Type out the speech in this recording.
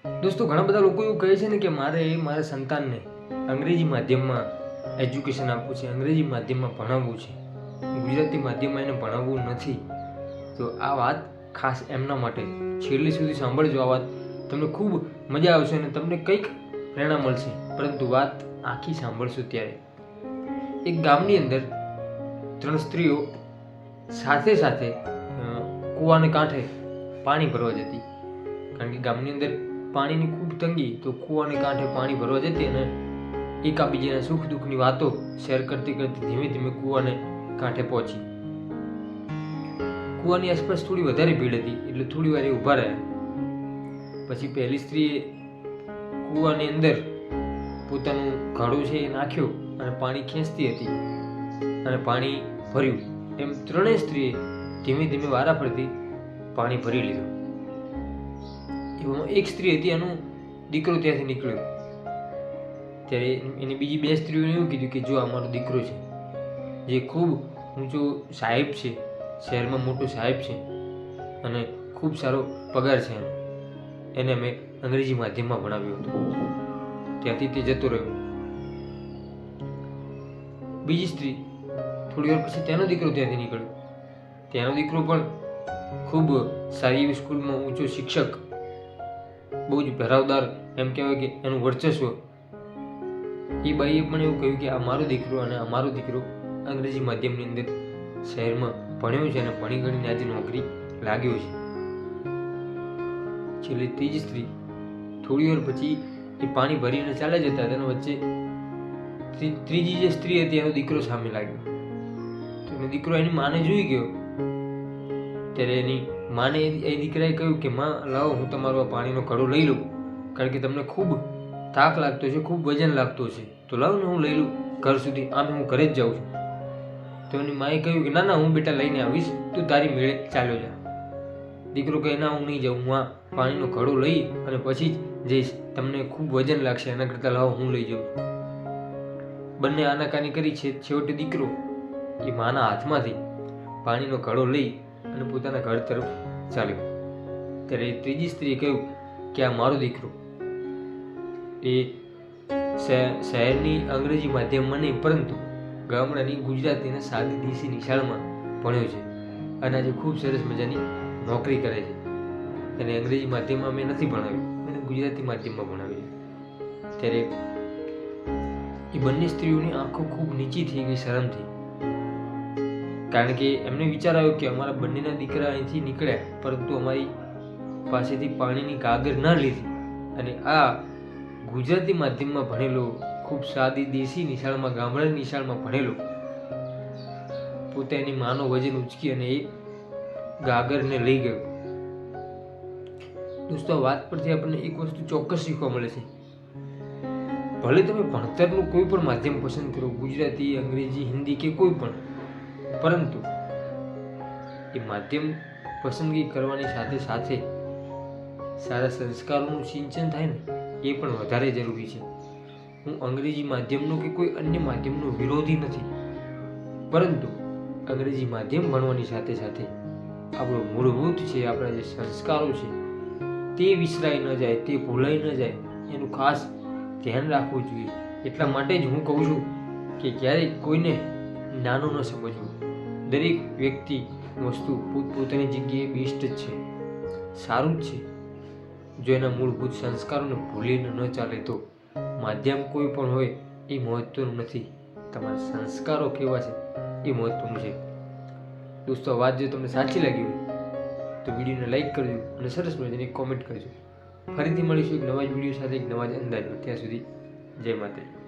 દોસ્તો, ઘણા બધા લોકો એવું કહે છે ને કે મારે મારા સંતાનને અંગ્રેજી માધ્યમમાં એજ્યુકેશન આપવું છે, અંગ્રેજી માધ્યમમાં ભણાવવું છે, ગુજરાતી માધ્યમમાં એને ભણાવવું નથી. તો આ વાત ખાસ એમના માટે છેલ્લે સુધી સાંભળજો. આ વાત તમને ખૂબ મજા આવશે અને તમને કંઈક પ્રેરણા મળશે. પરંતુ વાત આખી સાંભળશો ત્યારે એક ગામની અંદર 3 સ્ત્રીઓ સાથે સાથે કૂવાને કાંઠે પાણી ભરવા જતી. કારણ કે ગામની અંદર પાણીની ખૂબ તંગી, તો કૂવાને કાંઠે પાણી ભરવા જતી અને એકાબીજાના સુખ દુઃખની વાતો શેર કરતી કરતી ધીમે ધીમે કૂવાને કાંઠે પહોંચી. કૂવાની આસપાસ થોડી વધારે ભીડ હતી એટલે થોડી વાર ઊભા રહ્યા. પછી પહેલી સ્ત્રીએ કૂવાની અંદર પોતાનું ઘડો છે એ નાખ્યો અને પાણી ખેંચતી હતી અને પાણી ભર્યું. એમ ત્રણેય સ્ત્રીએ ધીમે ધીમે વારા ફરતી પાણી ભરી લીધું. એવામાં એક સ્ત્રી હતી, એનો દીકરો ત્યાંથી નીકળ્યો. ત્યારે એની બીજી 2 સ્ત્રીઓને એવું કીધું કે જો આ મારો દીકરો છે, જે ખૂબ ઊંચો સાહેબ છે, શહેરમાં મોટો સાહેબ છે અને ખૂબ સારો પગાર છે, એને અમે અંગ્રેજી માધ્યમમાં ભણાવ્યો હતો. ત્યાંથી તે જતો રહ્યો. બીજી સ્ત્રી થોડી વાર પછી તેનો દીકરો ત્યાંથી નીકળ્યો. તેનો દીકરો પણ ખૂબ સારી એવી સ્કૂલમાં ઊંચો શિક્ષક, બહુ જ ભરાવદાર, એમ કહેવાય કે એનું વર્ચસ્વ. એ બાઈએ પણ એવું કહ્યું કે આ મારો દીકરો અને અમારો દીકરો અંગ્રેજી માધ્યમની અંદર શહેરમાં ભણ્યો છે અને ભણી ગણીને આજે નોકરી લાગ્યો છે. છેલ્લે ત્રીજી સ્ત્રી થોડી વાર પછી એ પાણી ભરીને ચાલ્યા જતા તેના વચ્ચે ત્રીજી જે સ્ત્રી હતી એનો દીકરો સામે લાગ્યો. તો એનો દીકરો એની માને જોઈ ગયો. ત્યારે એની માને એ દીકરાએ કહ્યું કે માં, લાવો હું તમારો આ પાણીનો ઘડો લઈ લઉં, કારણ કે તમને ખૂબ થાક લાગતો છે, ખૂબ વજન લાગતો છે, તો લાવ ને હું લઈ લઉં ઘર સુધી. આમ હું ઘરે જ જાઉં છું. તો એની માએ કહ્યું કે ના ના, હું બેટા લઈને આવીશ, તું તારી મેળે ચાલ્યો જા. દીકરો કહે ના, હું નહીં જાઉં, હું આ પાણીનો ઘડો લઈ અને પછી જ જઈશ, તમને ખૂબ વજન લાગશે, એના કરતાં લાવો હું લઈ જાઉં. બંને આનાકાની કરી છે. છેવટે દીકરો એ માના હાથમાંથી પાણીનો ઘડો લઈ અને પોતાના ઘર તરફ ચાલ્યો. ત્યારે ત્રીજી સ્ત્રીએ કહ્યું કે આ મારો દીકરો એ શહેરની અંગ્રેજી માધ્યમમાં નહીં પરંતુ ગામડાની ગુજરાતીના સાદી દેશી નિશાળમાં ભણ્યો છે અને આજે ખૂબ સરસ મજાની નોકરી કરે છે. એને અંગ્રેજી માધ્યમમાં મેં નથી ભણાવ્યું, એને ગુજરાતી માધ્યમમાં ભણાવ્યું. ત્યારે એ બંને સ્ત્રીઓની આંખો ખૂબ નીચી થઈ ગઈ શરમથી. કારણ કે એમને વિચાર આવ્યો કે અમારા બંનેના દીકરા અહીંથી નીકળ્યા પરંતુ અમારી પાસેથી પાણીની ગાગર ન લીધી અને આ ગુજરાતી માધ્યમમાં ભણેલો, ખૂબ સાદી દેશી નિશાળમાં, ગામડાની નિશાળમાં ભણેલો પોતે એની માનો વજન ઉચકી અને એ ગાગરને લઈ ગયો. દોસ્તો, આ વાત પરથી આપણને એક વસ્તુ ચોક્કસ શીખવા મળે છે. ભલે તમે ભણતરનું કોઈ પણ માધ્યમ પસંદ કરો, ગુજરાતી, અંગ્રેજી, હિન્દી કે કોઈ પણ, પરંતુ એ માધ્યમ પસંદગી કરવાની સાથે સાથે સારા સંસ્કારોનું સિંચન થાય ને એ પણ વધારે જરૂરી છે. હું અંગ્રેજી માધ્યમનો કે કોઈ અન્ય માધ્યમનો વિરોધી નથી, પરંતુ અંગ્રેજી માધ્યમ ભણવાની સાથે સાથે આપણો મૂળભૂત છે, આપણા જે સંસ્કારો છે તે વિસરાઈ ન જાય, તે ભૂલાઈ ન જાય, એનું ખાસ ધ્યાન રાખવું જોઈએ. એટલા માટે જ હું કહું છું કે ક્યારેય કોઈને નાનું ન સમજવું. દરેક વ્યક્તિ, વસ્તુ પોતપોતાની જગ્યાએ બેસ્ટ જ છે, સારું જ છે. જો એના મૂળભૂત સંસ્કારોને ભૂલીને ન ચાલે તો માધ્યમ કોઈ પણ હોય એ મહત્વનું નથી, તમારા સંસ્કારો કેવા છે એ મહત્વનું છે. દોસ્તો, આ વાત જો તમને સાચી લાગી હોય તો વિડીયોને લાઈક કરજો અને સરસ મજાની કોમેન્ટ કરજો. ફરીથી મળીશું એક નવા જ વિડીયો સાથે, એક નવા જ અંદાજમાં. ત્યાં સુધી જય માતાજી.